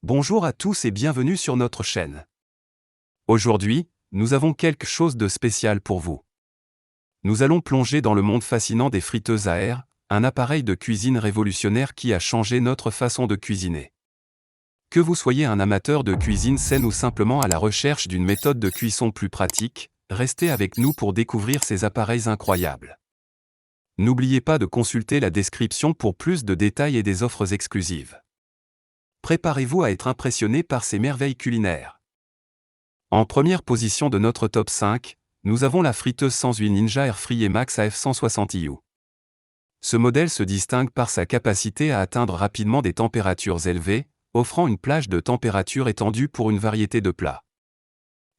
Bonjour à tous et bienvenue sur notre chaîne. Aujourd'hui, nous avons quelque chose de spécial pour vous. Nous allons plonger dans le monde fascinant des friteuses à air, un appareil de cuisine révolutionnaire qui a changé notre façon de cuisiner. Que vous soyez un amateur de cuisine saine ou simplement à la recherche d'une méthode de cuisson plus pratique, restez avec nous pour découvrir ces appareils incroyables. N'oubliez pas de consulter la description pour plus de détails et des offres exclusives. Préparez-vous à être impressionné par ces merveilles culinaires. En première position de notre top 5, nous avons la friteuse sans huile Ninja Air Fryer Max AF 160 IU. Ce modèle se distingue par sa capacité à atteindre rapidement des températures élevées, offrant une plage de température étendue pour une variété de plats.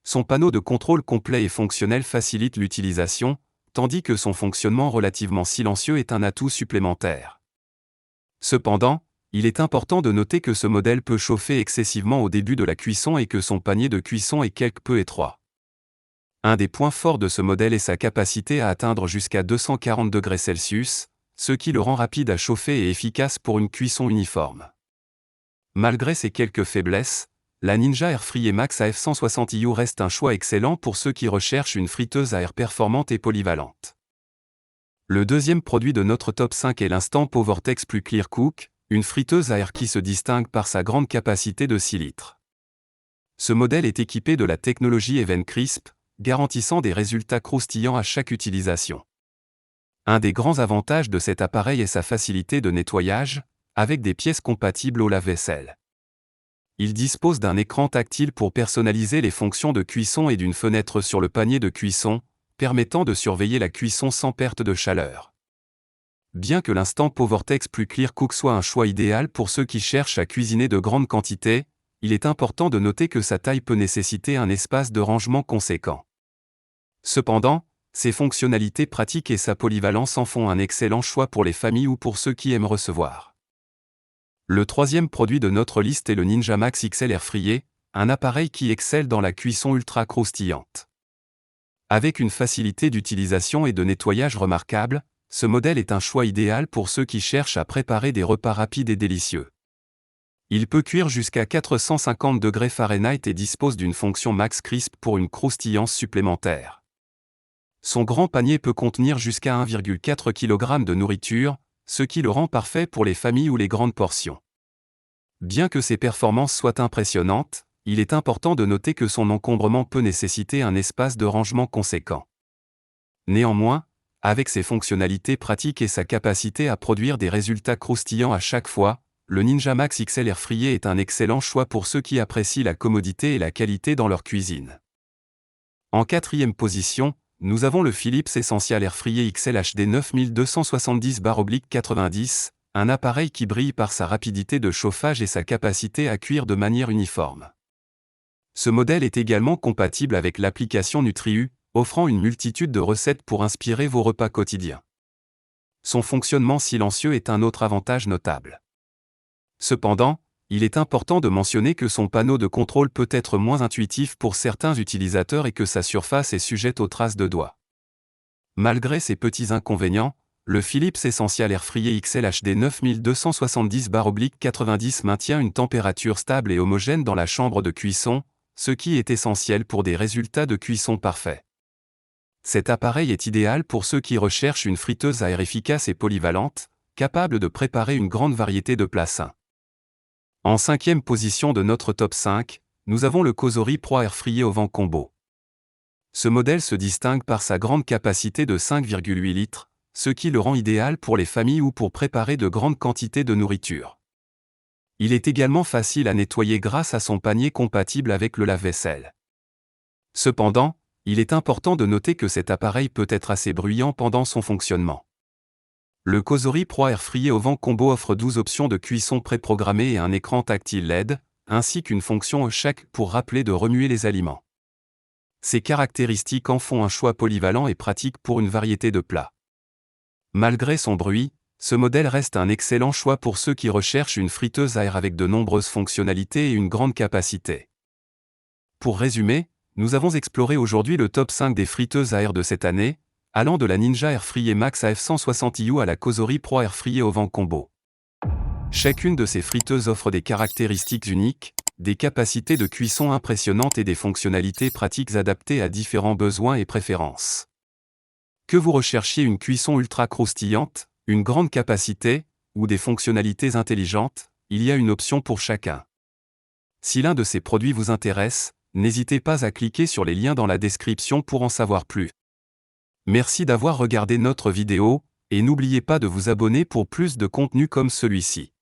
Son panneau de contrôle complet et fonctionnel facilite l'utilisation, tandis que son fonctionnement relativement silencieux est un atout supplémentaire. Cependant, il est important de noter que ce modèle peut chauffer excessivement au début de la cuisson et que son panier de cuisson est quelque peu étroit. Un des points forts de ce modèle est sa capacité à atteindre jusqu'à 240 degrés Celsius, ce qui le rend rapide à chauffer et efficace pour une cuisson uniforme. Malgré ses quelques faiblesses, la Ninja Air Fryer Max AF 160 IU reste un choix excellent pour ceux qui recherchent une friteuse à air performante et polyvalente. Le deuxième produit de notre top 5 est l'instant PowerTex Plus Clear Cook, une friteuse à air qui se distingue par sa grande capacité de 6 litres. Ce modèle est équipé de la technologie Even Crisp, garantissant des résultats croustillants à chaque utilisation. Un des grands avantages de cet appareil est sa facilité de nettoyage, avec des pièces compatibles au lave-vaisselle. Il dispose d'un écran tactile pour personnaliser les fonctions de cuisson et d'une fenêtre sur le panier de cuisson, permettant de surveiller la cuisson sans perte de chaleur. Bien que l'instant PowerTex Plus Clear Cook soit un choix idéal pour ceux qui cherchent à cuisiner de grandes quantités, il est important de noter que sa taille peut nécessiter un espace de rangement conséquent. Cependant, ses fonctionnalités pratiques et sa polyvalence en font un excellent choix pour les familles ou pour ceux qui aiment recevoir. Le troisième produit de notre liste est le Ninja Max XL Air Fryer, un appareil qui excelle dans la cuisson ultra croustillante. Avec une facilité d'utilisation et de nettoyage remarquable, ce modèle est un choix idéal pour ceux qui cherchent à préparer des repas rapides et délicieux. Il peut cuire jusqu'à 450 degrés Fahrenheit et dispose d'une fonction Max Crisp pour une croustillance supplémentaire. Son grand panier peut contenir jusqu'à 1,4 kg de nourriture, ce qui le rend parfait pour les familles ou les grandes portions. Bien que ses performances soient impressionnantes, il est important de noter que son encombrement peut nécessiter un espace de rangement conséquent. Néanmoins, avec ses fonctionnalités pratiques et sa capacité à produire des résultats croustillants à chaque fois, le Ninja Max XL Air Fryer est un excellent choix pour ceux qui apprécient la commodité et la qualité dans leur cuisine. En quatrième position, nous avons le Philips Essential Air Fryer XL HD 9270/90, un appareil qui brille par sa rapidité de chauffage et sa capacité à cuire de manière uniforme. Ce modèle est également compatible avec l'application NutriU, offrant une multitude de recettes pour inspirer vos repas quotidiens. Son fonctionnement silencieux est un autre avantage notable. Cependant, il est important de mentionner que son panneau de contrôle peut être moins intuitif pour certains utilisateurs et que sa surface est sujette aux traces de doigts. Malgré ces petits inconvénients, le Philips Essential Air Fryer XL HD 9270/90 maintient une température stable et homogène dans la chambre de cuisson, ce qui est essentiel pour des résultats de cuisson parfaits. Cet appareil est idéal pour ceux qui recherchent une friteuse à air efficace et polyvalente, capable de préparer une grande variété de plats sains. En cinquième position de notre top 5, nous avons le Cosori Pro Air Fryer au vent combo. Ce modèle se distingue par sa grande capacité de 5,8 litres, ce qui le rend idéal pour les familles ou pour préparer de grandes quantités de nourriture. Il est également facile à nettoyer grâce à son panier compatible avec le lave-vaisselle. Cependant, il est important de noter que cet appareil peut être assez bruyant pendant son fonctionnement. Le Cosori Pro Air Fryer au vent combo offre 12 options de cuisson préprogrammées et un écran tactile LED, ainsi qu'une fonction chaque pour rappeler de remuer les aliments. Ces caractéristiques en font un choix polyvalent et pratique pour une variété de plats. Malgré son bruit, ce modèle reste un excellent choix pour ceux qui recherchent une friteuse à air avec de nombreuses fonctionnalités et une grande capacité. Pour résumer, nous avons exploré aujourd'hui le top 5 des friteuses à air de cette année, allant de la Ninja Air Fryer Max AF 160 IU à la Cosori Pro Air Fryer au vent combo. Chacune de ces friteuses offre des caractéristiques uniques, des capacités de cuisson impressionnantes et des fonctionnalités pratiques adaptées à différents besoins et préférences. Que vous recherchiez une cuisson ultra croustillante, une grande capacité, ou des fonctionnalités intelligentes, il y a une option pour chacun. Si l'un de ces produits vous intéresse, n'hésitez pas à cliquer sur les liens dans la description pour en savoir plus. Merci d'avoir regardé notre vidéo, et n'oubliez pas de vous abonner pour plus de contenu comme celui-ci.